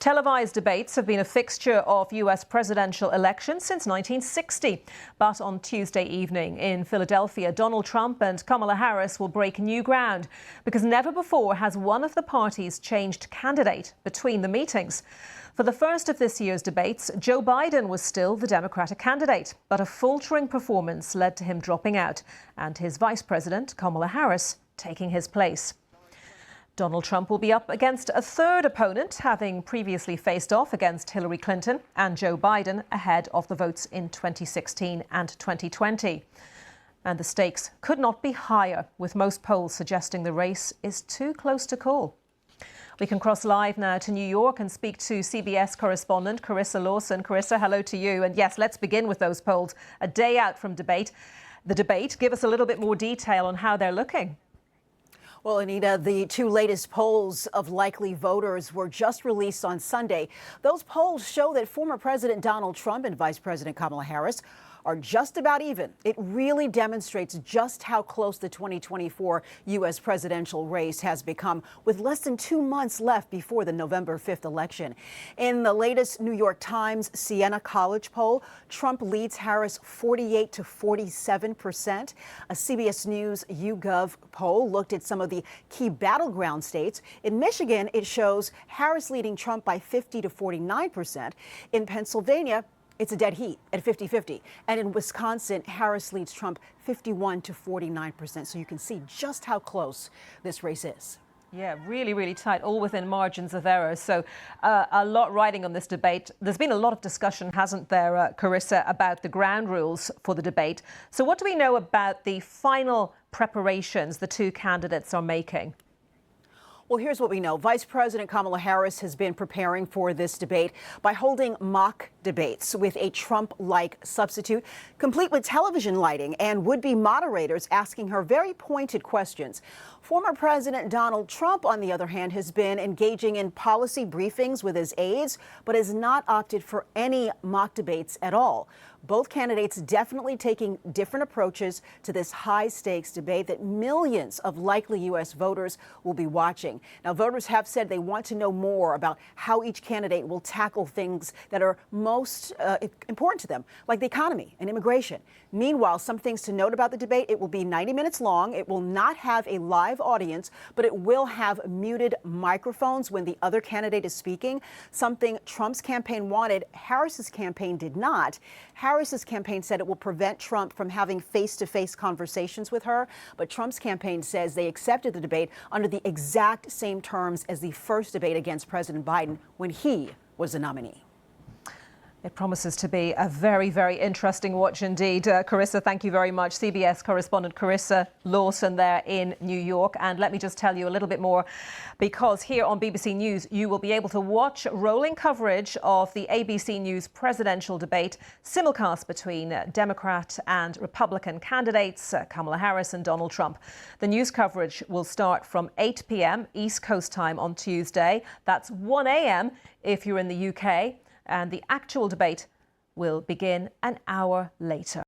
Televised debates have been a fixture of U.S. presidential elections since 1960. But on Tuesday evening in Philadelphia, Donald Trump and Kamala Harris will break new ground because never before has one of the parties changed candidate between the meetings. For the first of this year's debates, Joe Biden was still the Democratic candidate, but a faltering performance led to him dropping out and his vice president, Kamala Harris, taking his place. Donald Trump will be up against a third opponent, having previously faced off against Hillary Clinton and Joe Biden ahead of the votes in 2016 and 2020. And the stakes could not be higher, with most polls suggesting the race is too close to call. We can cross live now to New York and speak to CBS correspondent Carissa Lawson. Carissa, hello to you. And yes, let's begin with those polls. A day out from the debate. Give us a little bit more detail on how they're looking. Well, Anita, the two latest polls of likely voters were just released on Sunday. Those polls show that former President Donald Trump and Vice President Kamala Harris are just about even. It really demonstrates just how close the 2024 U.S. presidential race has become, with less than 2 months left before the November 5th election. In the latest New York Times Siena College poll, Trump leads Harris 48 to 47%. A CBS News YouGov poll looked at some of the key battleground states. In Michigan, it shows Harris leading Trump by 50 to 49%. In Pennsylvania, it's a dead heat at 50-50. And in Wisconsin, Harris leads Trump 51 to 49%. So you can see just how close this race is. Yeah, really, really tight, all within margins of error. So a lot riding on this debate. There's been a lot of discussion, hasn't there, Carissa, about the ground rules for the debate. So what do we know about the final preparations the two candidates are making? Well, here's what we know. Vice President Kamala Harris has been preparing for this debate by holding mock debates with a Trump-like substitute, complete with television lighting and would-be moderators asking her very pointed questions. Former President Donald Trump, on the other hand, has been engaging in policy briefings with his aides, but has not opted for any mock debates at all. Both candidates definitely taking different approaches to this high-stakes debate that millions of likely U.S. voters will be watching. Now, voters have said they want to know more about how each candidate will tackle things that are most important to them, like the economy and immigration. Meanwhile, some things to note about the debate: it will be 90 minutes long. It will not have a live audience, but it will have muted microphones when the other candidate is speaking, something Trump's campaign wanted. Harris's campaign did not. Harris's campaign said it will prevent Trump from having face-to-face conversations with her, but Trump's campaign says they accepted the debate under the exact same terms as the first debate against President Biden when he was the nominee. It promises to be a very, very interesting watch indeed. Carissa, thank you very much. CBS correspondent Carissa Lawson there in New York. And let me just tell you a little bit more, because here on BBC News, you will be able to watch rolling coverage of the ABC News presidential debate, simulcast between Democrat and Republican candidates, Kamala Harris and Donald Trump. The news coverage will start from 8 p.m. East Coast time on Tuesday. That's 1 a.m. if you're in the UK. And the actual debate will begin an hour later.